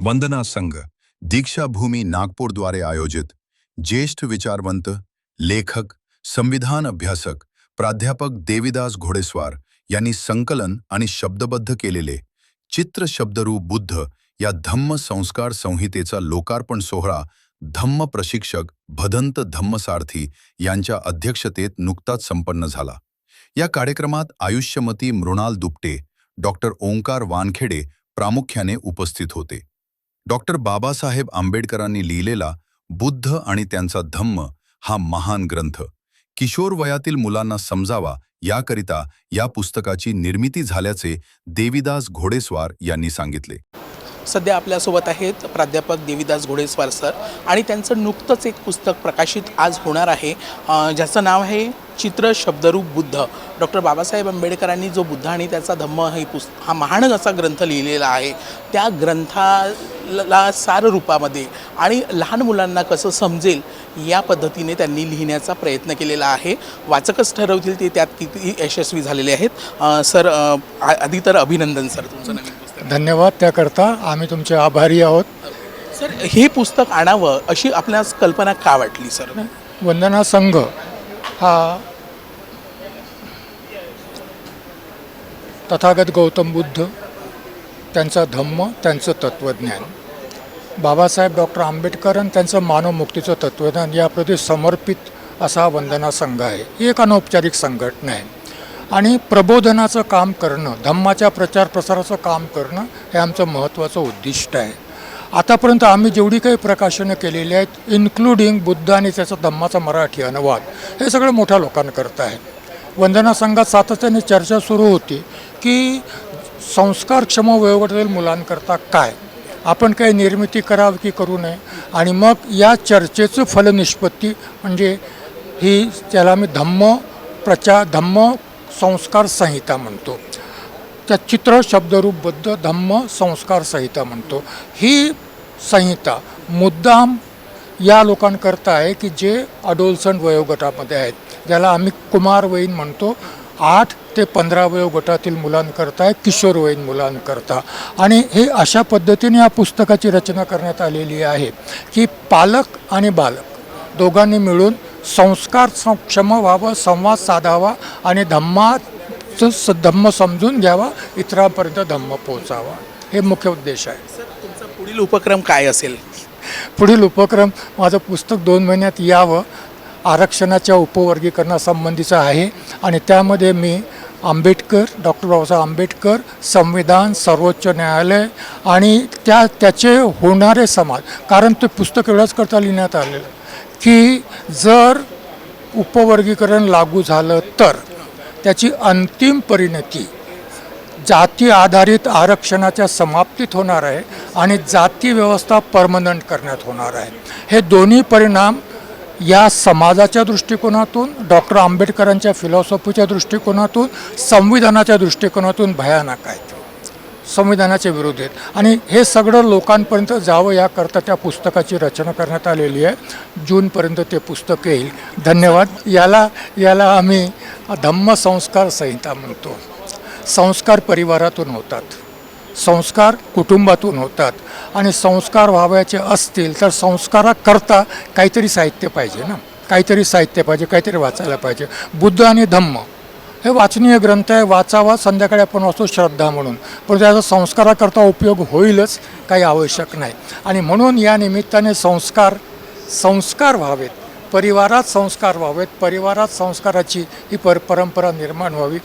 वंदना संघ दीक्षाभूमी नागपूरद्वारे आयोजित ज्येष्ठ विचारवंत, लेखक, संविधान अभ्यासक प्राध्यापक देविदास घोडेस्वार यांनी संकलन आणि शब्दबद्ध केलेले चित्र शब्दरूप बुद्ध या धम्म संस्कार संहितेचा लोकार्पण सोहळा धम्म प्रशिक्षक भदंत धम्मसारथी यांच्या अध्यक्षतेत नुकताच संपन्न झाला। या कार्यक्रमात आयुष्यमती मृणाल दुपटे, डॉक्टर ओंकार वानखेडे प्रामुख्याने उपस्थित होते। डॉक्टर बाबासाहेब आंबेडकरांनी लिहिलेला बुद्ध आणि त्यांचा धम्म हा महान ग्रंथ किशोर वयातील मुलांना समजावा याकरिता या पुस्तकाची निर्मिती झाल्याचे देविदास घोडेस्वार यांनी सांगितले। सध्या आपल्यासोबत आहेत प्राध्यापक देविदास घोडेस्वार सर आणि त्यांचं नुकतंच एक पुस्तक प्रकाशित आज होणार आहे, ज्याचं नाव आहे चित्र शब्दरूप बुद्ध। डॉक्टर बाबासाहेब आंबेडकरांनी जो बुद्ध आणि त्याचा धम्म हा महान असा ग्रंथ लिहिलेला आहे, त्या ग्रंथाला सार रूपामध्ये आणि लहान मुलांना कसं समजेल या पद्धतीने त्यांनी लिहिण्याचा प्रयत्न केलेला आहे। वाचकच ठरवतील ते त्यात किती यशस्वी झालेले आहेत। सर, आधी तर अभिनंदन सर, तुमचं नवीन पुस्तक। धन्यवाद, त्याकरता आम्ही तुमचे आभारी आहोत। सर, हे पुस्तक आणावं अशी आपल्यास कल्पना का वाटली सर? वंदना संघ हा तथागत गौतम बुद्ध, त्यांचा धम्म, त्यांचं तत्त्वज्ञान, बाबासाहेब डॉक्टर आंबेडकर आणि त्यांचं मानवमुक्तीचं तत्त्वज्ञान याप्रती समर्पित असा वंदना संघ आहे। ही एक अनौपचारिक संघटना आहे आणि प्रबोधनाचं काम करणं, धम्माच्या प्रचार प्रसाराचं काम करणं हे आमचं महत्त्वाचं उद्दिष्ट आहे। आतापर्यंत आम्ही जेवढी काही प्रकाशनं केलेली आहेत, इन्क्लुडिंग बुद्ध आणि त्याचा धम्माचा मराठी अनुवाद, हे सगळं मोठ्या लोकांकरता आहे। वंदना संघात सातत्याने चर्चा सुरू होती की संस्कारक्षम वयोगटातील मुलांकरता काय आपण काही निर्मिती करावी की करू नये, आणि मग या चर्चेचं फलनिष्पत्ती म्हणजे ही, त्याला आम्ही धम्म संस्कार संहिता म्हणतो, त्या चित्र शब्दरूप बुद्ध धम्म संस्कार संहिता म्हणतो। ही संहिता मुद्दाम या लोकांकरता आहे की जे अडोलसंट वयोगटामध्ये आहेत, ज्याला आम्ही कुमारवयीन म्हणतो, 8 ते 15 वयोगटातील मुलांकरता आहे, किशोरवयीन मुलांकरता। आणि हे अशा पद्धतीने या पुस्तकाची रचना करण्यात आलेली आहे की पालक आणि बालक दोघांनी मिळून संस्कार क्षम व्हावं, संवाद साधावा आणि धम्म समजून घ्यावा, इतरांपर्यंत धम्म पोहोचावा, हे मुख्य उद्देश आहे। सर, तुमचा पुढील उपक्रम काय असेल? पुढील उपक्रम माझं पुस्तक 2 महिन्यात यावं, आरक्षणाच्या उपवर्गीकरणासंबंधीचं आहे आणि त्यामध्ये मी आंबेडकर, डॉक्टर बाबासाहेब आंबेडकर, संविधान, सर्वोच्च न्यायालय आणि त्याचे होणारे समाज, कारण ते पुस्तक एवढंच करता लिहिण्यात आलेलं की जर उपवर्गीकरण लागू झालं तर त्याची अंतिम परिणती जाती आधारित आरक्षणाच्या समाप्तीत होणार आहे आणि जाती व्यवस्था परमनंट करण्यात होणार आहे। हे दोन्ही परिणाम या समाजाच्या दृष्टिकोनातून, डॉक्टर आंबेडकरांच्या फिलॉसॉफीच्या दृष्टिकोनातून, संविधानाच्या दृष्टिकोनातून भयानक आहेत, संविधानाच्या विरोधी आहेत आणि हे सगळं लोकांपर्यंत जावं याकरता त्या पुस्तकाची रचना करण्यात आलेली आहे। जूनपर्यंत ते पुस्तक येईल। धन्यवाद। याला आम्ही धम्म संस्कार संहिता म्हणतो। संस्कार परिवारातून होतात, संस्कार कुटुंबातून होतात आणि संस्कार व्हावयाचे असतील तर संस्काराकरता काहीतरी साहित्य पाहिजे ना, काहीतरी साहित्य पाहिजे, काहीतरी वाचायला पाहिजे। बुद्ध आणि धम्म हे वाचनीय ग्रंथ आहे, वाचावा, संध्याकाळी आपण वाचतो श्रद्धा म्हणून, पण त्याचा संस्काराकरता उपयोग होईलच, काही आवश्यक नाही। आणि म्हणून या निमित्ताने संस्कार व्हावेत, परिवारात संस्कार व्हावेत, परिवारात संस्काराची ही परंपरा निर्माण व्हावी।